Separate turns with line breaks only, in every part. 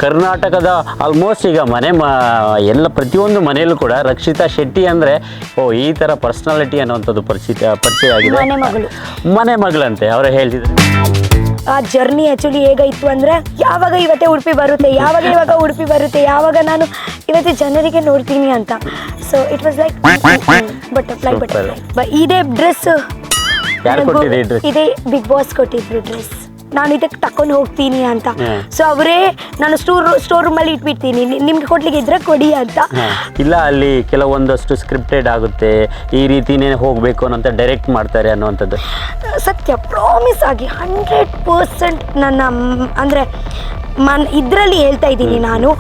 ಕರ್ನಾಟಕದ ಆಲ್ಮೋಸ್ಟ್ ಈಗ ಎಲ್ಲ ಪ್ರತಿಯೊಂದು ಮನೆಯಲ್ಲೂ ಕೂಡ ರಕ್ಷಿತಾ ಶೆಟ್ಟಿ ಅಂದರೆ ಓ ಈ ಥರ ಪರ್ಸ್ನಾಲಿಟಿ ಅನ್ನುವಂಥದ್ದು ಪರಿಚಯ ಆಗಿದೆ. ಮನೆ ಮಗಳಂತೆ ಅವರೇ ಹೇಳ್ತಿದ್ರು.
ಆ ಜರ್ನಿ ಆ್ಯಕ್ಚುಲಿ ಹೇಗಾಯಿತು ಅಂದರೆ ಯಾವಾಗ ಉಡುಪಿ ಬರುತ್ತೆ, ಇವಾಗ ಉಡುಪಿ ಬರುತ್ತೆ, ಯಾವಾಗ ನಾನು ಇವತ್ತು ಜನರಿಗೆ ನೋಡ್ತೀನಿ ಅಂತ. So it was like butterfly. ಇದೇ ಡ್ರೆಸ್ ಇದೇ ಬಿಗ್ ಬಾಸ್ ಕೊಟ್ಟಿದ್ರು ಡ್ರೆಸ್, ನಾನು ಇದಕ್ಕೆ ತಕೊಂಡು ಹೋಗ್ತೀನಿ ಅಂತ. ಸೊ ಅವರೇ ನಾನು ಸ್ಟೋರ್ ರೂಮಲ್ಲಿ ಇಟ್ಬಿಡ್ತೀನಿ, ನಿಮ್ಗೆ ಕೊಡ್ಲಿಕ್ಕೆ ಇದ್ರೆ ಕೊಡಿ ಅಂತ.
ಇಲ್ಲ ಅಲ್ಲಿ ಕೆಲವೊಂದಷ್ಟು ಸ್ಕ್ರಿಪ್ಟೆಡ್ ಆಗುತ್ತೆ, ಈ ರೀತಿನೇ ಹೋಗಬೇಕು ಅನ್ನೋಂಥ ಡೈರೆಕ್ಟ್ ಮಾಡ್ತಾರೆ ಅನ್ನುವಂಥದ್ದು.
ಸತ್ಯ ಪ್ರಾಮಿಸ್ ಆಗಿ 100% ನನ್ನ ಅಂದರೆ ಇದರಲ್ಲಿ ಹೇಳ್ತಾ ಇದ್ದೀನಿ ನಾನು.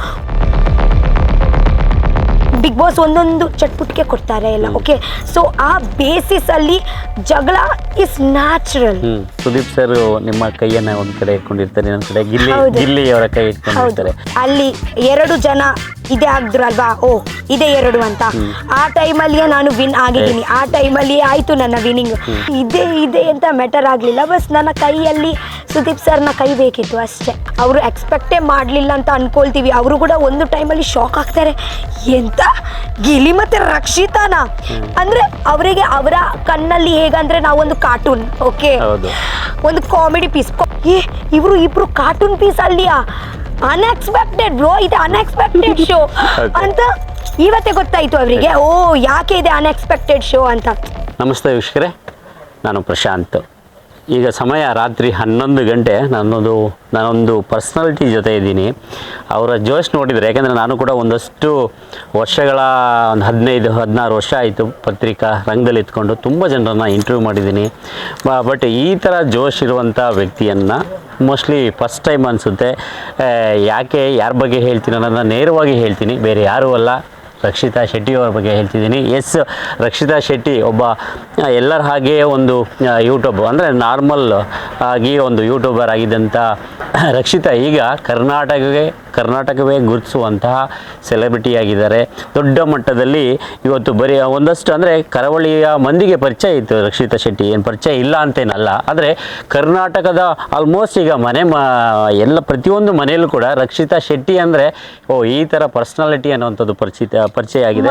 ಬಿಗ್ ಬಾಸ್ ಒಂದೊಂದು ಚಟ್ಪುಟಿಗೆ ಕೊಡ್ತಾರೆ ಎಲ್ಲ, ಓಕೆ. ಸೊ ಆ ಬೇಸಿಸ್ ಅಲ್ಲಿ ಜಗಳ ಇಸ್ ನ್ಯಾಚುರಲ್.
ಸುದೀಪ್ ಸರ್ ನಿಮ್ಮ ಕೈಯನ್ನ ಒಂದ್ ಕಡೆ ಇಟ್ಕೊಂಡಿರ್ತಾರೆ, ಇನ್ನೊಂದ್ ಕಡೆ ಗಿಲ್ಲಿ ಅವರ ಕೈ ಇಟ್ಕೊಂಡಿರ್ತಾರೆ.
ಅಲ್ಲಿ 2 ಜನ ಇದೇ ಆಗಿದ್ರು ಅಲ್ವಾ, ಓ ಇದೇ 2 ಅಂತ. ಆ ಟೈಮಲ್ಲಿಯೇ ನಾನು ವಿನ್ ಆಗಿದ್ದೀನಿ, ಆ ಟೈಮಲ್ಲಿ ಆಯ್ತು ನನ್ನ ವಿನ್ನಿಂಗ್. ಇದೆ ಅಂತ ಮ್ಯಾಟರ್ ಆಗಲಿಲ್ಲ, ಬಸ್ ನನ್ನ ಕೈಯಲ್ಲಿ ಸುದೀಪ್ ಸರ್ನ ಕೈ ಬೇಕಿತ್ತು ಅಷ್ಟೇ. ಅವರು ಎಕ್ಸ್ಪೆಕ್ಟೇ ಮಾಡಲಿಲ್ಲ ಅಂತ ಅನ್ಕೊಳ್ತೀವಿ. ಅವರು ಕೂಡ ಒಂದು ಟೈಮಲ್ಲಿ ಶಾಕ್ ಆಗ್ತಾರೆ, ಎಂತ ಗಿಲಿ ಮತ್ತೆ ರಕ್ಷಿತಾನ ಅಂದ್ರೆ ಅವರಿಗೆ ಅವರ ಕಣ್ಣಲ್ಲಿ ಹೇಗಂದ್ರೆ ನಾವೊಂದು ಕಾರ್ಟೂನ್, ಓಕೆ, ಒಂದು ಕಾಮಿಡಿ ಪೀಸ್. ಇಬ್ರು ಕಾರ್ಟೂನ್ ಪೀಸ್ ಅಲ್ಲಿಯಾ, ಅನ್ಎಕ್ಸ್ಪೆಕ್ಟೆಡ್ ಬ್ರೋ, ಇದು ಅನ್ಎಕ್ಸ್ಪೆಕ್ಟೆಡ್ ಶೋ ಅಂತ ಇವತ್ತೇ ಗೊತ್ತಾಯ್ತು ಅವರಿಗೆ. ಓ ಯಾಕೆ ಇದೆ ಅನ್ಎಕ್ಸ್ಪೆಕ್ಟೆಡ್ ಶೋ ಅಂತ.
ನಮಸ್ತೆ ವೀಕ್ಷಕರೇ, ನಾನು ಪ್ರಶಾಂತ್. ಈಗ ಸಮಯ ರಾತ್ರಿ 11 ಗಂಟೆ. ನಾನೊಂದು ಪರ್ಸ್ನಾಲಿಟಿ ಜೊತೆ ಇದ್ದೀನಿ. ಅವರ ಜೋಶ್ ನೋಡಿದರೆ, ಯಾಕೆಂದರೆ ನಾನು ಕೂಡ ಒಂದಷ್ಟು ವರ್ಷಗಳ ಒಂದು 15-16 ವರ್ಷ ಆಯಿತು ಪತ್ರಿಕಾ ರಂಗದಲ್ಲಿ ಇದ್ಕೊಂಡು ತುಂಬ ಜನರನ್ನು ಇಂಟರ್ವ್ಯೂ ಮಾಡಿದ್ದೀನಿ. ಬಟ್ ಈ ಥರ ಜೋಶ್ ಇರುವಂಥ ವ್ಯಕ್ತಿಯನ್ನು ಮೋಸ್ಟ್ಲಿ ಫಸ್ಟ್ ಟೈಮ್ ಅನಿಸುತ್ತೆ. ಯಾರ ಬಗ್ಗೆ ಹೇಳ್ತೀನಿ ಅನ್ನೋದನ್ನ ನೇರವಾಗಿ ಹೇಳ್ತೀನಿ, ಬೇರೆ ಯಾರೂ ಅಲ್ಲ, ರಕ್ಷಿತಾ ಶೆಟ್ಟಿ ಅವ್ರ ಬಗ್ಗೆ ಹೇಳ್ತಿದ್ದೀನಿ. ಎಸ್, ರಕ್ಷಿತಾ ಶೆಟ್ಟಿ ಒಬ್ಬ ಎಲ್ಲರ ಹಾಗೆ ಒಂದು ಯೂಟ್ಯೂಬ್ ಅಂದರೆ ನಾರ್ಮಲ್ ಆಗಿ ಒಂದು ಯೂಟ್ಯೂಬರ್ ಆಗಿದ್ದಂಥ ರಕ್ಷಿತಾ ಈಗ ಕರ್ನಾಟಕವೇ ಗುರುತಿಸುವಂತಹ ಸೆಲೆಬ್ರಿಟಿ ಆಗಿದ್ದಾರೆ. ದೊಡ್ಡ ಮಟ್ಟದಲ್ಲಿ ಇವತ್ತು ಬರೀ ಒಂದಷ್ಟು ಅಂದರೆ ಕರಾವಳಿಯ ಮಂದಿಗೆ ಪರಿಚಯ ಇತ್ತು ರಕ್ಷಿತಾ ಶೆಟ್ಟಿ, ಏನು ಪರಿಚಯ ಇಲ್ಲ ಅಂತೇನಲ್ಲ. ಆದರೆ ಕರ್ನಾಟಕದ ಆಲ್ಮೋಸ್ಟ್ ಈಗ ಎಲ್ಲ ಪ್ರತಿಯೊಂದು ಮನೆಯಲ್ಲೂ ಕೂಡ ರಕ್ಷಿತಾ ಶೆಟ್ಟಿ ಅಂದರೆ ಓ ಈ ಥರ ಪರ್ಸ್ನಾಲಿಟಿ ಅನ್ನುವಂಥದ್ದು ಪರಿಚಯ ಆಗಿದೆ.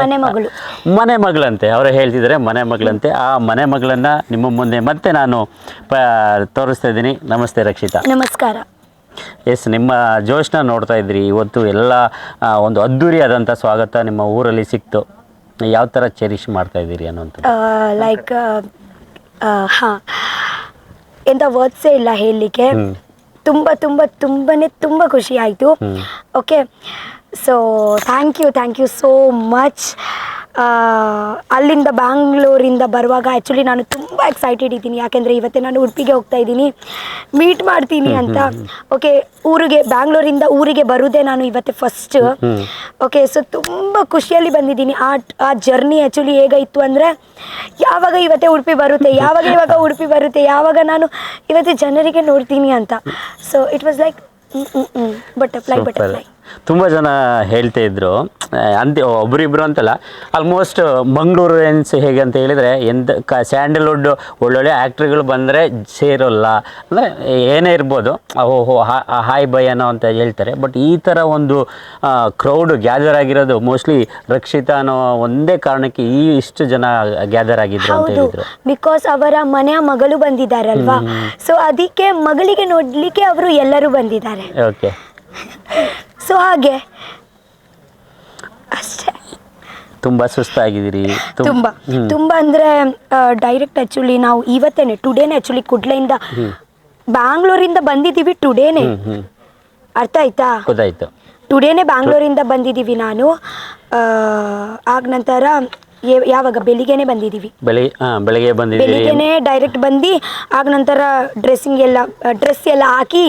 ಮನೆ ಮಗಳಂತೆ ಅವರೇ ಹೇಳ್ತಿದ್ದಾರೆ, ಮನೆ ಮಗಳಂತೆ. ಆ ಮನೆ ಮಗಳನ್ನು ನಿಮ್ಮ ಮುಂದೆ ಮತ್ತೆ ನಾನು ತೋರಿಸ್ತಾ ಇದ್ದೀನಿ. ನಮಸ್ತೆ ರಕ್ಷಿತಾ.
ನಮಸ್ಕಾರ.
ಎಸ್, ನಿಮ್ಮ ಜೋಶ್ನ ನೋಡ್ತಾ ಇದ್ರಿ. ಇವತ್ತು ಎಲ್ಲ ಒಂದು ಅದ್ಧೂರಿಯಾದಂಥ ಸ್ವಾಗತ ನಿಮ್ಮ ಊರಲ್ಲಿ ಸಿಕ್ತು. ಯಾವ ಥರ ಚೆರಿಶ್ ಮಾಡ್ತಾ ಇದ್ದೀರಿ ಅನ್ನೋಂಥದ್ದು?
ಲೈಕ್ ಹಾಂ, ಎಂಥ ವರ್ಡ್ಸೇ ಇಲ್ಲ ಹೇಳಲಿಕ್ಕೆ. ತುಂಬ ಖುಷಿ ಆಯಿತು. Okay, so thank you so much. ಅಲ್ಲಿಂದ ಬ್ಯಾಂಗ್ಳೂರಿಂದ ಬರುವಾಗ ಆ್ಯಕ್ಚುಲಿ ನಾನು ತುಂಬ ಎಕ್ಸೈಟೆಡ್ ಇದ್ದೀನಿ, ಯಾಕೆಂದರೆ ಇವತ್ತೇ ನಾನು ಉಡುಪಿಗೆ ಹೋಗ್ತಾ ಇದ್ದೀನಿ, ಮೀಟ್ ಮಾಡ್ತೀನಿ ಅಂತ. ಓಕೆ, ಬ್ಯಾಂಗ್ಳೂರಿಂದ ಊರಿಗೆ ಬರೋದೇ ನಾನು ಇವತ್ತೇ ಫಸ್ಟ್. ಓಕೆ, ಸೊ ತುಂಬ ಖುಷಿಯಲ್ಲಿ ಬಂದಿದ್ದೀನಿ. ಆ ಜರ್ನಿ ಆ್ಯಕ್ಚುಲಿ ಹೇಗಾಯಿತು ಅಂದರೆ ಯಾವಾಗ ಉಡುಪಿ ಬರುತ್ತೆ, ಇವಾಗ ಉಡುಪಿ ಬರುತ್ತೆ, ಯಾವಾಗ ನಾನು ಇವತ್ತು ಜನರಿಗೆ ನೋಡ್ತೀನಿ ಅಂತ. So it was like butterfly.
ತುಂಬ ಜನ ಹೇಳ್ತಾ ಇದ್ರು, ಒಬ್ಬರಿಬ್ಬರು ಅಂತಲ್ಲ, ಆಲ್ಮೋಸ್ಟ್ ಮಂಗಳೂರಿಯನ್ಸ್ ಹೇಗೆ ಅಂತ ಹೇಳಿದರೆ ಸ್ಯಾಂಡಲ್ವುಡ್ ಒಳ್ಳೊಳ್ಳೆ ಆ್ಯಕ್ಟ್ರಿಗಳು ಬಂದರೆ ಸೇರೋಲ್ಲ, ಅಂದರೆ ಏನೇ ಇರ್ಬೋದು, ಓಹೋ ಹಾಯ್ ಬೈ ಅನ್ನೋ ಅಂತ ಹೇಳ್ತಾರೆ. ಬಟ್ ಈ ಥರ ಒಂದು ಕ್ರೌಡ್ ಗ್ಯಾದರ್ ಆಗಿರೋದು ಮೋಸ್ಟ್ಲಿ ರಕ್ಷಿತಾ ಅನ್ನೋ ಒಂದೇ ಕಾರಣಕ್ಕೆ ಇಷ್ಟು ಜನ ಗ್ಯಾದರ್ ಆಗಿದ್ರು ಅಂತ ಹೇಳಿದ್ರು.
ಬಿಕಾಸ್ ಅವರ ಮನೆಯ ಮಗಳು ಬಂದಿದ್ದಾರಲ್ವಾ, ಸೊ ಅದಕ್ಕೆ ಮಗಳಿಗೆ ನೋಡಲಿಕ್ಕೆ ಅವರು ಎಲ್ಲರೂ ಬಂದಿದ್ದಾರೆ.
ಓಕೆ,
ಸೊ ಹಾಗೆ ಅಷ್ಟೇ.
ತುಂಬ ಸುಸ್ತಾಗಿದ್ದೀರಿ?
ತುಂಬ ಅಂದರೆ ಡೈರೆಕ್ಟ್ ಆ್ಯಕ್ಚುಲಿ ನಾವು ಇವತ್ತೇನೆ ಟುಡೇನೆ ಆ್ಯಕ್ಚುಲಿ ಕುಡ್ಲೆಯಿಂದ ಬ್ಯಾಂಗ್ಳೂರಿಂದ ಬಂದಿದ್ದೀವಿ. ಟುಡೇನೆ, ಅರ್ಥ ಆಯ್ತಾ?
ಗೊತ್ತಾಯ್ತು.
ಟುಡೇನೆ ಬ್ಯಾಂಗ್ಳೂರಿಂದ ಬಂದಿದ್ದೀವಿ ನಾನು. ಆಗ ನಂತರ ಯಾವಾಗ ಬೆಳಿಗ್ಗೆನೆ ಬಂದಿದ್ದೀವಿ, ಬೆಳಿಗ್ಗೆನೆ ಡೈರೆಕ್ಟ್ ಬಂದು ಆಗ ನಂತರ ಡ್ರೆಸ್ ಎಲ್ಲ ಹಾಕಿ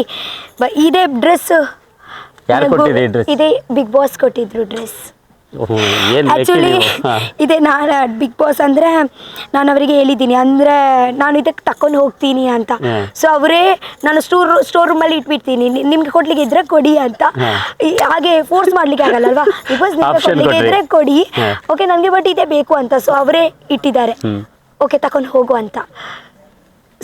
ಇದೇ ಡ್ರೆಸ್ ಇದೇ ಬಿಗ್ ಬಾಸ್ ಕೊಟ್ಟಿದ್ರು ಡ್ರೆಸ್. ಆ್ಯಕ್ಚುಲಿ ಇದೆ ನಾನು ಬಿಗ್ ಬಾಸ್ ಅಂದರೆ ನಾನು ಅವರಿಗೆ ಹೇಳಿದ್ದೀನಿ, ಅಂದರೆ ನಾನು ಇದಕ್ಕೆ ತಕೊಂಡು ಹೋಗ್ತೀನಿ ಅಂತ. ಸೊ ಅವರೇ ನಾನು ಸ್ಟೋರ್ ರೂಮಲ್ಲಿ ಇಟ್ಬಿಡ್ತೀನಿ, ನಿಮ್ಗೆ ಕೊಡ್ಲಿಕ್ಕೆ ಇದ್ರೆ ಕೊಡಿ ಅಂತ. ಹಾಗೆ ಫೋರ್ಸ್ ಮಾಡ್ಲಿಕ್ಕೆ ಆಗಲ್ಲಲ್ವಾ, ಬಿಗ್ ಬಾಸ್ ನಿಮಗೆ ಕೊಡ್ಲಿಕ್ಕೆ ಇದ್ರೆ ಕೊಡಿ, ಓಕೆ ನನಗೆ ಬಟ್ ಇದೇ ಬೇಕು ಅಂತ. ಸೊ ಅವರೇ ಇಟ್ಟಿದ್ದಾರೆ, ಓಕೆ ತಕೊಂಡು ಹೋಗು ಅಂತ.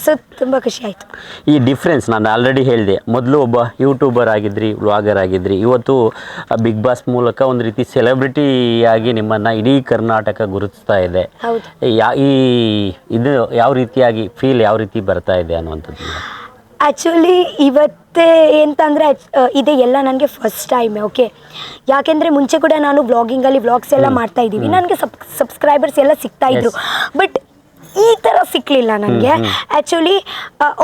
ಸೊ ತುಂಬ ಖುಷಿ ಆಯಿತು.
ಈ ಡಿಫ್ರೆನ್ಸ್ ನಾನು ಆಲ್ರೆಡಿ ಹೇಳಿದೆ, ಮೊದಲು ಒಬ್ಬ ಯೂಟ್ಯೂಬರ್ ಆಗಿದ್ರಿ, ವ್ಲಾಗರ್ ಆಗಿದ್ರಿ, ಇವತ್ತು ಬಿಗ್ ಬಾಸ್ ಮೂಲಕ ಒಂದು ರೀತಿ ಸೆಲೆಬ್ರಿಟಿಯಾಗಿ ನಿಮ್ಮನ್ನು ಇಡೀ ಕರ್ನಾಟಕ ಗುರುತಿಸ್ತಾ ಇದೆ.
ಹೌದು.
ಈ ಇದು ಯಾವ ರೀತಿಯಾಗಿ ಫೀಲ್ ಯಾವ ರೀತಿ ಬರ್ತಾ ಇದೆ ಅನ್ನುವಂಥದ್ದು?
ಆ್ಯಕ್ಚುಲಿ ಇವತ್ತೇ ಎಂತಂದರೆ ಇದೆ ಎಲ್ಲ ನನಗೆ ಫಸ್ಟ್ ಟೈಮ್. ಓಕೆ, ಯಾಕೆಂದರೆ ಮುಂಚೆ ಕೂಡ ನಾನು ವ್ಲಾಗಿಂಗಲ್ಲಿ ವ್ಲಾಗ್ಸ್ ಎಲ್ಲ ಮಾಡ್ತಾ ಇದ್ದೀವಿ, ನನಗೆ ಸಬ್ಸ್ಕ್ರೈಬರ್ಸ್ ಎಲ್ಲ ಸಿಗ್ತಾಯಿದ್ರು. ಬಟ್ ಈ ಥರ ಸಿಕ್ಕಲಿಲ್ಲ ನನಗೆ ಆ್ಯಕ್ಚುಲಿ.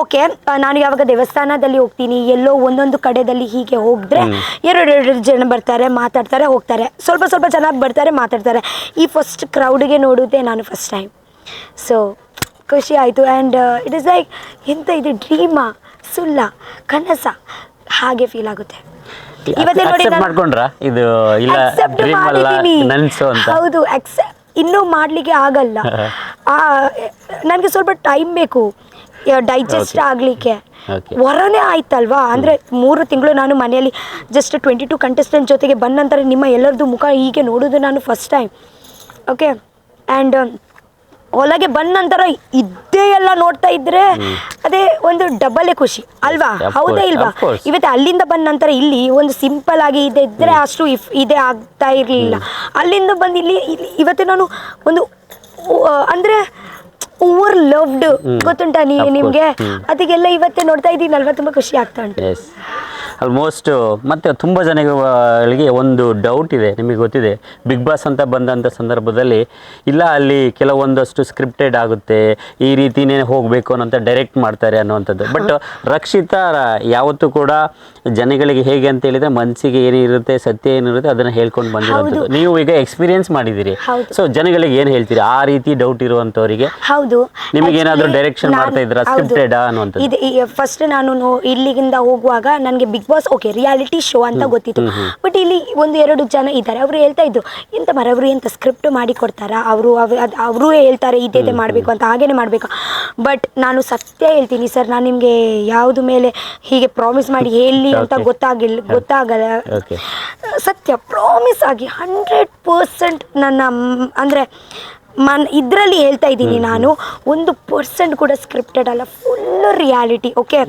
ಓಕೆ, ನಾನು ಯಾವಾಗ ದೇವಸ್ಥಾನದಲ್ಲಿ ಹೋಗ್ತೀನಿ, ಎಲ್ಲೋ ಒಂದೊಂದು ಕಡೆಯಲ್ಲಿ ಹೀಗೆ ಹೋಗಿದ್ರೆ ಎರಡು ಜನ ಬರ್ತಾರೆ, ಮಾತಾಡ್ತಾರೆ, ಹೋಗ್ತಾರೆ. ಸ್ವಲ್ಪ ಜನ ಬರ್ತಾರೆ, ಮಾತಾಡ್ತಾರೆ. ಈ ಫಸ್ಟ್ ಕ್ರೌಡಿಗೆ ನೋಡೋದೇ ನಾನು ಫಸ್ಟ್ ಟೈಮ್. ಸೊ ಖುಷಿ ಆಯಿತು. ಆ್ಯಂಡ್ ಇಟ್ ಇಸ್ ಲೈಕ್ ಎಂತ ಇದು ಡ್ರೀಮಾ, ಸುಳ್ಳ, ಕನಸ ಹಾಗೆ ಫೀಲ್ ಆಗುತ್ತೆ. ಇವತ್ತೇ ನೋಡಿ
ಮಾಡ್ಕೊಂಡ್ರಾ ಇದು ಇಲ್ಲ ಡ್ರೀಮ್ ಅಲ್ಲ ನನಸು ಅಂತ? ಹೌದು,
ಇನ್ನೂ ಮಾಡಲಿಕ್ಕೆ ಆಗಲ್ಲ. ನನಗೆ ಸ್ವಲ್ಪ ಟೈಮ್ ಬೇಕು ಡೈಜೆಸ್ಟ್ ಆಗಲಿಕ್ಕೆ. ಹೊರನೇ ಆಯ್ತಲ್ವಾ, ಅಂದರೆ 3 ತಿಂಗಳು ನಾನು ಮನೆಯಲ್ಲಿ ಜಸ್ಟ್ 22 ಕಂಟೆಸ್ಟೆಂಟ್ ಜೊತೆಗೆ ಬಂದ ನಂತರ ನಿಮ್ಮ ಎಲ್ಲರದ್ದು ಮುಖ ಹೀಗೆ ನೋಡೋದು ನಾನು ಫಸ್ಟ್ ಟೈಮ್. ಓಕೆ, ಆ್ಯಂಡ್ ಒಳಗೆ ಬಂದ ನಂತರ ಇದ್ದೇ ಎಲ್ಲ ನೋಡ್ತಾ ಇದ್ರೆ ಅದೇ ಒಂದು ಡಬಲೇ ಖುಷಿ ಅಲ್ವಾ? ಹೌದಾ ಇಲ್ವಾ? ಇವತ್ತು ಅಲ್ಲಿಂದ ಬಂದ ನಂತರ ಇಲ್ಲಿ ಒಂದು ಸಿಂಪಲ್ ಆಗಿ ಇದೆ ಇದ್ರೆ ಅಷ್ಟು ಇದೇ ಆಗ್ತಾ ಇರಲಿಲ್ಲ. ಅಲ್ಲಿಂದ ಬಂದು ಇಲ್ಲಿ ಇವತ್ತು ನಾನು ಒಂದು ಅಂದರೆ ಓವರ್ ಲವ್ಡ್ ಗೊತ್ತುಂಟಾ ನಿಮಗೆ? ಅದಕ್ಕೆಲ್ಲ ಇವತ್ತೇ ನೋಡ್ತಾ ಇದ್ದೀನಲ್ವಾ, ತುಂಬ ಖುಷಿ ಆಗ್ತಾ ಉಂಟು.
ಆಲ್ಮೋಸ್ಟ್ ಮತ್ತು ತುಂಬ ಜನಗಳಿಗೆ ಒಂದು ಡೌಟ್ ಇದೆ, ನಿಮಗೆ ಗೊತ್ತಿದೆ, ಬಿಗ್ ಬಾಸ್ ಅಂತ ಬಂದಂಥ ಸಂದರ್ಭದಲ್ಲಿ ಇಲ್ಲ ಅಲ್ಲಿ ಕೆಲವೊಂದಷ್ಟು ಸ್ಕ್ರಿಪ್ಟೆಡ್ ಆಗುತ್ತೆ, ಈ ರೀತಿಯೇ ಹೋಗಬೇಕು ಅನ್ನೋಂಥ ಡೈರೆಕ್ಟ್ ಮಾಡ್ತಾರೆ ಅನ್ನುವಂಥದ್ದು. ಬಟ್ ರಕ್ಷಿತಾ ಯಾವತ್ತೂ ಕೂಡ ಜನಗಳಿಗೆ ಹೇಗೆ ಅಂತ ಹೇಳಿದರೆ ಮನಸ್ಸಿಗೆ ಏನಿರುತ್ತೆ, ಸತ್ಯ ಏನಿರುತ್ತೆ ಅದನ್ನು ಹೇಳ್ಕೊಂಡು ಬಂದಿರುವಂಥದ್ದು. ನೀವು ಈಗ ಎಕ್ಸ್ಪೀರಿಯನ್ಸ್ ಮಾಡಿದ್ದೀರಿ, ಸೊ ಜನಗಳಿಗೆ ಏನು ಹೇಳ್ತೀರಿ ಆ ರೀತಿ ಡೌಟ್ ಇರುವಂಥವ್ರಿಗೆ?
ಹೌದು,
ನಿಮಗೇನಾದರೂ ಡೈರೆಕ್ಷನ್ ಮಾಡ್ತಾ ಇದ್ದೀರಾ ಸ್ಕ್ರಿಪ್ಟೆಡ್ ಅನ್ನುವಂಥದ್ದು?
ಇದು ಫಸ್ಟ್ ನಾನು ಇಲ್ಲಿಗಿಂದ ಹೋಗುವಾಗ ನನಗೆ Bigg Boss okay reality show ಅಂತ ಗೊತ್ತಿತ್ತು. ಬಟ್ ಇಲ್ಲಿ 1-2 ಜನ ಇದ್ದಾರೆ, ಅವರು ಹೇಳ್ತಾ ಇದ್ರು ಎಂತ ಅವರು ಎಂತ ಸ್ಕ್ರಿಪ್ಟ್ ಮಾಡಿ ಕೊಡ್ತಾರಾ, ಅವರು ಹೇಳ್ತಾರೆ ಇದೇ ಮಾಡಬೇಕು ಅಂತ, ಹಾಗೇನೆ ಮಾಡಬೇಕು. ಬಟ್ ನಾನು ಸತ್ಯ ಹೇಳ್ತೀನಿ ಸರ್, ನಾನು ನಿಮಗೆ ಯಾವುದು ಮೇಲೆ ಹೀಗೆ ಪ್ರಾಮಿಸ್ ಮಾಡಿ ಹೇಳಿ ಅಂತ ಗೊತ್ತಾಗಲ್ಲ. ಸತ್ಯ ಪ್ರಾಮಿಸ್ ಆಗಿ 100% ನನ್ನ ಅಂದರೆ ಇದರಲ್ಲಿ ಹೇಳ್ತಾ ಇದ್ದೀನಿ ನಾನು, 1% ಕೂಡ ಸ್ಕ್ರಿಪ್ಟೆಡ್ ಅಲ್ಲ, ಫುಲ್ ರಿಯಾಲಿಟಿ. ಓಕೆ,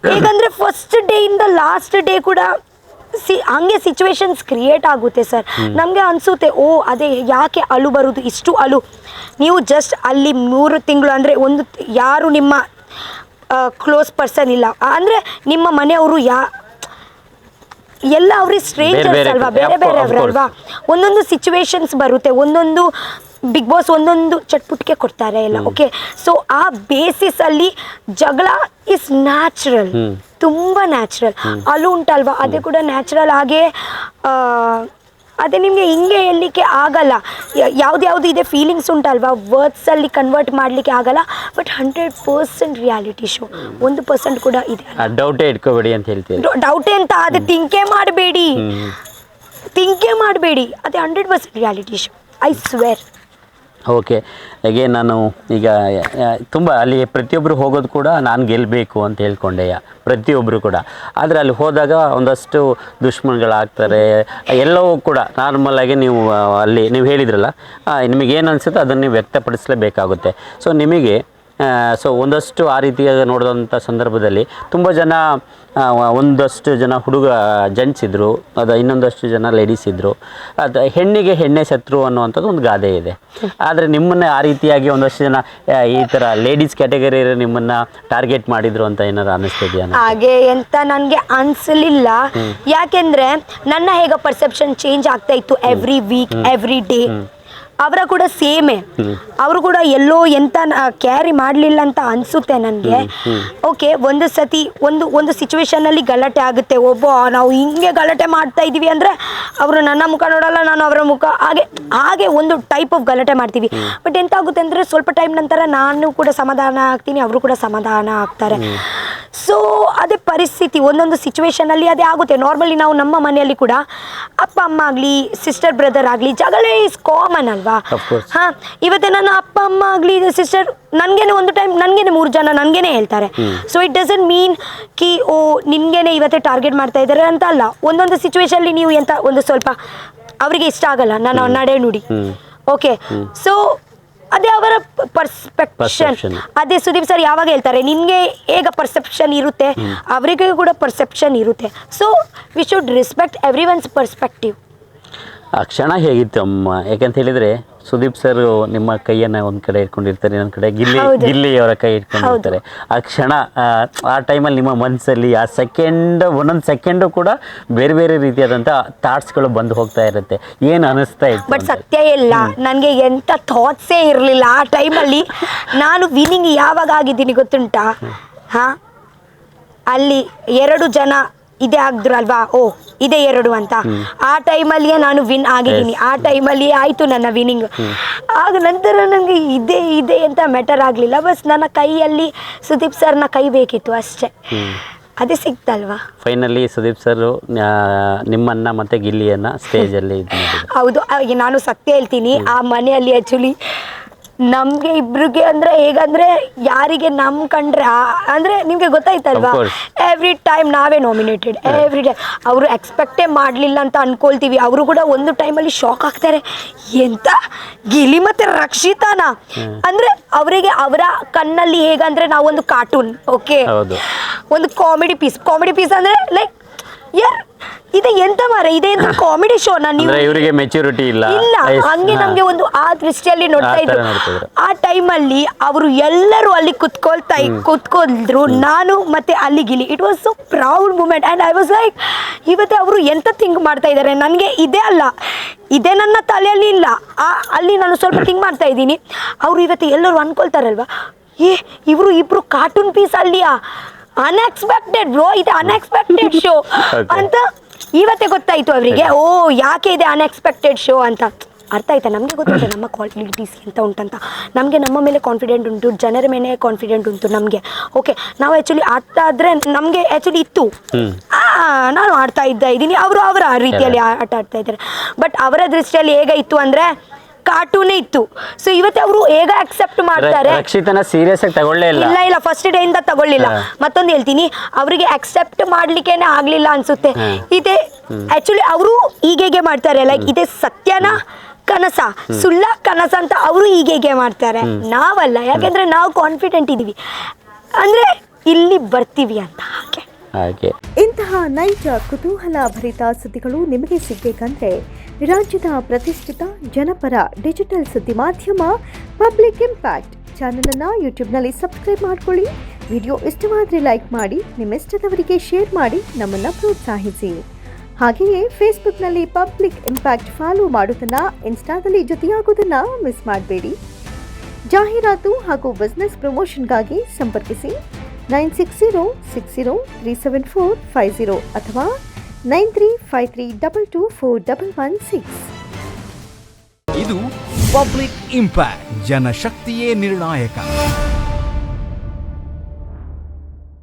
ಹೇಗಂದರೆ ಫಸ್ಟ್ ಡೇ ಇಂದ ಲಾಸ್ಟ್ ಡೇ ಕೂಡ ಹಂಗೆ ಸಿಚುವೇಶನ್ಸ್ ಕ್ರಿಯೇಟ್ ಆಗುತ್ತೆ ಸರ್. ನಮಗೆ ಅನಿಸುತ್ತೆ ಓ ಅದೇ ಯಾಕೆ ಅಳು ಬರೋದು, ಇಷ್ಟು ಅಳು. ನೀವು ಜಸ್ಟ್ ಅಲ್ಲಿ 3 ತಿಂಗಳು ಅಂದರೆ ಯಾರು ನಿಮ್ಮ ಕ್ಲೋಸ್ ಪರ್ಸನ್ ಇಲ್ಲ, ಅಂದರೆ ನಿಮ್ಮ ಮನೆಯವರು ಎಲ್ಲ ಅವ್ರಿಗೆ ಸ್ಟ್ರೇಂಜರ್ಸ್ ಅಲ್ವಾ, ಬೇರೆ ಅವರಲ್ವಾ. ಒಂದೊಂದು ಸಿಚುವೇಶನ್ಸ್ ಬರುತ್ತೆ, ಒಂದೊಂದು ಬಿಗ್ ಬಾಸ್ ಒಂದೊಂದು ಚಟ್ಪುಟಿಕೆ ಕೊಡ್ತಾರೆ ಎಲ್ಲ. ಓಕೆ, ಸೊ ಆ ಬೇಸಿಸಲ್ಲಿ ಜಗಳ ಇಸ್ ನ್ಯಾಚುರಲ್, ತುಂಬ ನ್ಯಾಚುರಲ್. ಅಲ್ಲೂ ಉಂಟಲ್ವಾ, ಅದೇ ಕೂಡ ನ್ಯಾಚುರಲ್. ಹಾಗೆ ಅದೇ ನಿಮಗೆ ಹಿಂಗೆ ಹೇಳಲಿಕ್ಕೆ ಆಗಲ್ಲ, ಯಾವ್ದು ಇದೆ ಫೀಲಿಂಗ್ಸ್ ಉಂಟಲ್ವಾ, ವರ್ಡ್ಸಲ್ಲಿ ಕನ್ವರ್ಟ್ ಮಾಡಲಿಕ್ಕೆ ಆಗಲ್ಲ. ಬಟ್ 100% ರಿಯಾಲಿಟಿ ಶೋ, 1% ಕೂಡ ಇದೆ.
ಡೌಟೇ ಇಟ್ಕೋಬೇಡಿ ಅಂತ ಹೇಳ್ತೀವಿ.
ಡೌಟೇ ಅಂತ ಅದು ಥಿಂಕೇ ಮಾಡಬೇಡಿ, ಅದೇ 100% reality show, I square.
Okay, ಹಾಗೆ ನಾನು ಈಗ ತುಂಬ ಅಲ್ಲಿ ಪ್ರತಿಯೊಬ್ಬರು ಹೋಗೋದು ಕೂಡ ನಾನು ಗೆಲ್ಲಬೇಕು ಅಂತ ಹೇಳ್ಕೊಂಡೆಯ ಪ್ರತಿಯೊಬ್ಬರು ಕೂಡ. ಆದರೆ ಅಲ್ಲಿ ಹೋದಾಗ ಒಂದಷ್ಟು ದುಶ್ಮನ್ಗಳಾಗ್ತಾರೆ, ಎಲ್ಲವೂ ಕೂಡ ನಾರ್ಮಲಾಗಿ ನೀವು ಅಲ್ಲಿ ನೀವು ಹೇಳಿದ್ರಲ್ಲ, ನಿಮಗೇನು ಅನಿಸುತ್ತೆ ಅದನ್ನು ನೀವು ವ್ಯಕ್ತಪಡಿಸಲೇಬೇಕಾಗುತ್ತೆ. ಸೊ ನಿಮಗೆ ಒಂದಷ್ಟು ಆ ರೀತಿಯಾಗಿ ನೋಡಿದಂಥ ಸಂದರ್ಭದಲ್ಲಿ ತುಂಬ ಜನ, ಒಂದಷ್ಟು ಜನ ಜೆಂಟ್ಸ್ ಇದ್ದರು, ಇನ್ನೊಂದಷ್ಟು ಜನ ಲೇಡೀಸ್ ಇದ್ದರು. ಅದು ಹೆಣ್ಣಿಗೆ ಹೆಣ್ಣೆ ಶತ್ರು ಅನ್ನುವಂಥದ್ದು ಒಂದು ಗಾದೆ ಇದೆ. ಆದರೆ ನಿಮ್ಮನ್ನೇ ಆ ರೀತಿಯಾಗಿ ಒಂದಷ್ಟು ಜನ ಈ ಥರ ಲೇಡೀಸ್ ಕ್ಯಾಟಗರಿ ನಿಮ್ಮನ್ನು ಟಾರ್ಗೆಟ್ ಮಾಡಿದ್ರು ಅಂತ ಏನಾರು ಅನ್ನಿಸ್ತಿದೆಯಾ?
ಹಾಗೆ ಎಂತ ನನಗೆ ಅನಿಸಲಿಲ್ಲ, ಯಾಕೆಂದರೆ ನನ್ನ ಹೇಗೆ ಪರ್ಸೆಪ್ಷನ್ ಚೇಂಜ್ ಆಗ್ತಾ ಇತ್ತು ಎವ್ರಿ ವೀಕ್, ಎವ್ರಿ ಡೇ. ಅವರ ಕೂಡ ಸೇಮೇ, ಅವರು ಕೂಡ ಎಲ್ಲೋ ಎಂತ ಕ್ಯಾರಿ ಮಾಡಲಿಲ್ಲ ಅಂತ ಅನಿಸುತ್ತೆ ನನಗೆ. ಓಕೆ, ಒಂದು ಸತಿ ಒಂದು ಸಿಚುವೇಶನಲ್ಲಿ ಗಲಾಟೆ ಆಗುತ್ತೆ, ನಾವು ಹಿಂಗೆ ಗಲಾಟೆ ಮಾಡ್ತಾ ಇದ್ದೀವಿ ಅಂದರೆ ಅವರು ನನ್ನ ಮುಖ ನೋಡಲ್ಲ, ನಾನು ಅವರ ಮುಖ, ಹಾಗೆ ಒಂದು ಟೈಪ್ ಆಫ್ ಗಲಾಟೆ ಮಾಡ್ತೀವಿ. ಬಟ್ ಎಂತ ಆಗುತ್ತೆ ಅಂದರೆ ಸ್ವಲ್ಪ ಟೈಮ್ ನಂತರ ನಾನು ಕೂಡ ಸಮಾಧಾನ ಆಗ್ತೀನಿ, ಅವರು ಕೂಡ ಸಮಾಧಾನ ಆಗ್ತಾರೆ. ಸೊ ಅದೇ ಪರಿಸ್ಥಿತಿ, ಒಂದೊಂದು ಸಿಚುವೇಶನಲ್ಲಿ ಅದೇ ಆಗುತ್ತೆ. ನಾರ್ಮಲಿ ನಾವು ನಮ್ಮ ಮನೆಯಲ್ಲಿ ಕೂಡ ಅಪ್ಪ ಅಮ್ಮ ಆಗಲಿ, ಸಿಸ್ಟರ್ ಬ್ರದರ್ ಆಗಲಿ, ಜಗಳ ಈಸ್ ಕಾಮನ್ ಅಲ್ವಾ? ಹಾಂ, ಇವತ್ತು ನನ್ನ ಅಪ್ಪ ಅಮ್ಮ ಆಗಲಿ, ಸಿಸ್ಟರ್ ನನಗೇನೆ ಒಂದು ಟೈಮ್ ನನಗೇನೆ 3 ಜನ ನನಗೇನೆ ಹೇಳ್ತಾರೆ. ಸೊ ಇಟ್ ಡಸಂಟ್ ಮೀನ್ ಕಿ ಓ ನಿನಗೇನೆ ಇವತ್ತೇ ಟಾರ್ಗೆಟ್ ಮಾಡ್ತಾ ಇದ್ದಾರೆ ಅಂತ ಅಲ್ಲ. ಒಂದೊಂದು ಸಿಚುವೇಶನಲ್ಲಿ ನೀವು ಒಂದು ಸ್ವಲ್ಪ ಅವರಿಗೆ ಇಷ್ಟ ಆಗಲ್ಲ ನನ್ನ ನಡೆ ನುಡಿ. ಓಕೆ, ಸೊ ಅದೇ ಅವರ ಪರ್ಸೆಪ್ಷನ್.
Perception.
ಅದೇ ಸುದೀಪ್ ಸರ್ ಯಾವಾಗ ಹೇಳ್ತಾರೆ ನಿನ್ಗೆ ಹೇಗ ಪರ್ಸೆಪ್ಷನ್ ಇರುತ್ತೆ ಅವರಿಗೆ ಕೂಡ ಪರ್ಸೆಪ್ಷನ್ ಇರುತ್ತೆ. So we should respect every once perspective.
ಆ ಕ್ಷಣ ಹೇಗಿತ್ತು ಅಮ್ಮ? ಯಾಕಂತ ಹೇಳಿದರೆ ಸುದೀಪ್ ಸರ್ ನಿಮ್ಮ ಕೈಯನ್ನು ಒಂದು ಕಡೆ ಇಟ್ಕೊಂಡಿರ್ತಾರೆ, ಇನ್ನೊಂದು ಕಡೆ
ಹೌದು.
ಗಿಲ್ಲಿಯವರ ಕೈ ಇಟ್ಕೊಂಡಿರ್ತಾರೆ. ಆ ಕ್ಷಣ ಆ ಟೈಮಲ್ಲಿ ನಿಮ್ಮ ಮನಸ್ಸಲ್ಲಿ ಆ ಒಂದೊಂದು ಸೆಕೆಂಡು ಕೂಡ ಬೇರೆ ಬೇರೆ ರೀತಿಯಾದಂಥ ಥಾಟ್ಸ್ಗಳು ಬಂದು ಹೋಗ್ತಾ ಇರುತ್ತೆ. ಏನು ಅನಿಸ್ತಾ ಇತ್ತು?
ಬಟ್ ಸತ್ಯ ಇಲ್ಲ, ನನಗೆ ಎಂಥ ಥಾಟ್ಸೇ ಇರಲಿಲ್ಲ ಆ ಟೈಮಲ್ಲಿ. ನಾನು ವಿನಿಂಗ್ ಯಾವಾಗ ಆಗಿದ್ದೀನಿ ಗೊತ್ತುಂಟಾ? ಹಾಂ, ಅಲ್ಲಿ 2 ಜನ ಇದೇ ಆಗಿದ್ರಲ್ವಾ, ಓ ಇದೇ 2 ಅಂತ. ಆ ಟೈಮಲ್ಲಿಯೇ ನಾನು ವಿನ್ ಆಗಿದ್ದೀನಿ. ಆ ಟೈಮಲ್ಲಿಯೇ ಆಯಿತು ನನ್ನ ವಿನಿಂಗ್. ಆಗ ನಂತರ ನನಗೆ ಇದೆ ಅಂತ ಮ್ಯಾಟರ್ ಆಗಲಿಲ್ಲ. ಬಸ್ ನನ್ನ ಕೈಯಲ್ಲಿ ಸುದೀಪ್ ಸರ್ನ ಕೈ ಬೇಕಿತ್ತು ಅಷ್ಟೇ. ಅದೇ ಸಿಕ್ತಲ್ವಾ.
ಫೈನಲಿ ಸುದೀಪ್ ಸರ್ ನಿಮ್ಮನ್ನು ಮತ್ತು ಗಿಲ್ಲಿಯನ್ನು ಸ್ಟೇಜಲ್ಲಿ ಇದು ಮಾಡಿದ್ರು.
ಹೌದು. ನಾನು ಸತ್ಯ ಹೇಳ್ತೀನಿ, ಆ ಮನೆಯಲ್ಲಿ ಆ್ಯಕ್ಚುಲಿ ನಮಗೆ ಇಬ್ರಿಗೆ ಅಂದರೆ ಹೇಗಂದರೆ ಯಾರಿಗೆ ನಮ್ಮ ಕಂಡ್ರೆ ಅಂದರೆ ನಿಮಗೆ ಗೊತ್ತಾಯ್ತಲ್ವಾ, ಎವ್ರಿ ಟೈಮ್ ನಾವೇ ನಾಮಿನೇಟೆಡ್ ಎವ್ರಿ ಟೈಮ್. ಅವರು ಎಕ್ಸ್ಪೆಕ್ಟೇ ಮಾಡಲಿಲ್ಲ ಅಂತ ಅಂದ್ಕೊಳ್ತೀವಿ. ಅವರು ಕೂಡ ಒಂದು ಟೈಮಲ್ಲಿ ಶಾಕ್ ಆಗ್ತಾರೆ, ಎಂತ ಗಿಲಿ ಮತ್ತು ರಕ್ಷಿತಾನ ಅಂದರೆ ಅವರಿಗೆ ಅವರ ಕಣ್ಣಲ್ಲಿ ಹೇಗಂದರೆ ನಾವೊಂದು ಕಾರ್ಟೂನ್, ಓಕೆ, ಒಂದು ಕಾಮಿಡಿ ಪೀಸ್ ಅಂದರೆ ಲೈಕ್ ಇದೆ ಎಂತ ಮಾರ ಇದೆ ಅಂತ ಕಾಮಿಡಿ ಶೋನ ನೀವು,
ಇವರಿಗೆ ಮೆಚುರಿಟಿ ಇಲ್ಲ
ಹಂಗೆ ನಮಗೆ ಒಂದು ಆ ದೃಷ್ಟಿಯಲ್ಲಿ ನೋಡ್ತಾ ಇದ್ರು. ಆ ಟೈಮಲ್ಲಿ ಅವರು ಎಲ್ಲರೂ ಅಲ್ಲಿ ಕುತ್ಕೊಂಡ್ರು, ನಾನು ಮತ್ತೆ ಅಲ್ಲಿ ಗಿಲಿ. It was so proud moment and I was like, ಇವತ್ತು ಅವರು ಎಂತ ಥಿಂಕ್ ಮಾಡ್ತಾ ಇದ್ದಾರೆ, ನನಗೆ ಇದೇ ಅಲ್ಲ, ಇದೇ ನನ್ನ ತಲೆಯಲ್ಲಿ ಇಲ್ಲ, ಅಲ್ಲಿ ನಾನು ಸ್ವಲ್ಪ ಥಿಂಕ್ ಮಾಡ್ತಾ ಇದ್ದೀನಿ. ಅವರು ಇವತ್ತು ಎಲ್ಲರೂ ಅನ್ಕೊಳ್ತಾರಲ್ವಾ, ಇವರು ಇಬ್ರು ಕಾರ್ಟೂನ್ ಪೀಸ್ ಅಲ್ಲಿಯಾ, ಅನ್ಎಕ್ಸ್ಪೆಕ್ಟೆಡ್ ಬ್ರೋ, ಇದು ಅನ್ಎಕ್ಸ್ಪೆಕ್ಟೆಡ್ ಶೋ ಅಂತ ಇವತ್ತೇ ಗೊತ್ತಾಯ್ತು ಅವರಿಗೆ. ಓ ಯಾಕೆ ಇದೆ ಅನ್ಎಕ್ಸ್ಪೆಕ್ಟೆಡ್ ಶೋ ಅಂತ ಅರ್ಥ ಆಯ್ತಾ. ನಮಗೆ ಗೊತ್ತಿದೆ ನಮ್ಮ ಕ್ವಾಲಿಟೀಸ್ ಎಂತ ಉಂಟಂತ, ನಮಗೆ ನಮ್ಮ ಮೇಲೆ ಕಾನ್ಫಿಡೆಂಟ್ ಉಂಟು, ಜನರ ಮೇಲೆ ಕಾನ್ಫಿಡೆಂಟ್ ಉಂಟು ನಮಗೆ. ಓಕೆ, ನಾವು ಆ್ಯಕ್ಚುಲಿ ಆಡ್ತಾ ಇದ್ರೆ ನಮಗೆ ಆ್ಯಕ್ಚುಲಿ ಇತ್ತು, ನಾನು ಆಡ್ತಾ ಇದ್ದೀನಿ, ಅವರು ಅವರ ರೀತಿಯಲ್ಲಿ ಆಟ ಆಡ್ತಾ ಇದ್ದಾರೆ. ಬಟ್ ಅವರ ದೃಷ್ಟಿಯಲ್ಲಿ ಹೇಗೆ ಇತ್ತು ಅಂದರೆ ಕಾರ್ಟೂನೇ ಇತ್ತು. ಸೊ ಇವತ್ತು ಅವರು ಹೇಗೆ ಅಕ್ಸೆಪ್ಟ್ ಮಾಡ್ತಾರೆ,
ರಕ್ಷಿತನ ಸೀರಿಯಸ್ ಆಗಿ ತಗೊಳ್ಳೇ
ಇಲ್ಲ ಫಸ್ಟ್ ಡೇ ಇಂದ ತಗೊಳ್ಳಿಲ್ಲ. ಮತ್ತೊಂದು ಹೇಳ್ತೀನಿ, ಅವರಿಗೆ ಅಕ್ಸೆಪ್ಟ್ ಮಾಡ್ಲಿಕ್ಕೇನೆ ಆಗ್ಲಿಲ್ಲ ಅನ್ಸುತ್ತೆ. ಇದೆ ಆಕ್ಚುಲಿ ಅವರು ಹೀಗೆ ಮಾಡ್ತಾರೆ, ಲೈಕ್ ಇದೆ ಸತ್ಯನ ಕನಸ ಸುಳ್ಳ ಕನಸ ಅಂತ ಅವರು ಹೀಗೆ ಮಾಡ್ತಾರೆ. ನಾವಲ್ಲ, ಯಾಕೆಂದ್ರೆ ನಾವು ಕಾನ್ಫಿಡೆಂಟ್ ಇದೀವಿ ಅಂದ್ರೆ ಇಲ್ಲಿ ಬರ್ತೀವಿ ಅಂತ. ಹಾಗೆ
ಇಂತಹ ನೈಜ ಕುತೂಹಲ ಭರಿತ ಸುದ್ದಿಗಳು ನಿಮಗೆ ಸಿಗಬೇಕಂದ್ರೆ ರಾಜ್ಯದ ಪ್ರತಿಷ್ಠಿತ ಜನಪರ ಡಿಜಿಟಲ್ ಸುದ್ದಿ ಮಾಧ್ಯಮ ಪಬ್ಲಿಕ್ ಇಂಪ್ಯಾಕ್ಟ್ ಚಾನಲನ್ನು ಯೂಟ್ಯೂಬ್ನಲ್ಲಿ ಸಬ್ಸ್ಕ್ರೈಬ್ ಮಾಡ್ಕೊಳ್ಳಿ. ವಿಡಿಯೋ ಇಷ್ಟವಾದರೆ ಲೈಕ್ ಮಾಡಿ, ನಿಮ್ಮಿಷ್ಟದವರಿಗೆ ಶೇರ್ ಮಾಡಿ ನಮ್ಮನ್ನು ಪ್ರೋತ್ಸಾಹಿಸಿ. ಹಾಗೆಯೇ ಫೇಸ್ಬುಕ್ನಲ್ಲಿ ಪಬ್ಲಿಕ್ ಇಂಪ್ಯಾಕ್ಟ್ ಫಾಲೋ ಮಾಡೋದನ್ನು, ಇನ್ಸ್ಟಾದಲ್ಲಿ ಜೊತೆಯಾಗೋದನ್ನು ಮಿಸ್ ಮಾಡಬೇಡಿ. ಜಾಹೀರಾತು ಹಾಗೂ ಬಿಸ್ನೆಸ್ ಪ್ರಮೋಷನ್ಗಾಗಿ ಸಂಪರ್ಕಿಸಿ 9606037450 ಅಥವಾ 9353224116.
ಇದು ಪಬ್ಲಿಕ್ ಇಂಪ್ಯಾಕ್ಟ್, ಜನಶಕ್ತಿಯೇ ನಿರ್ಣಾಯಕ.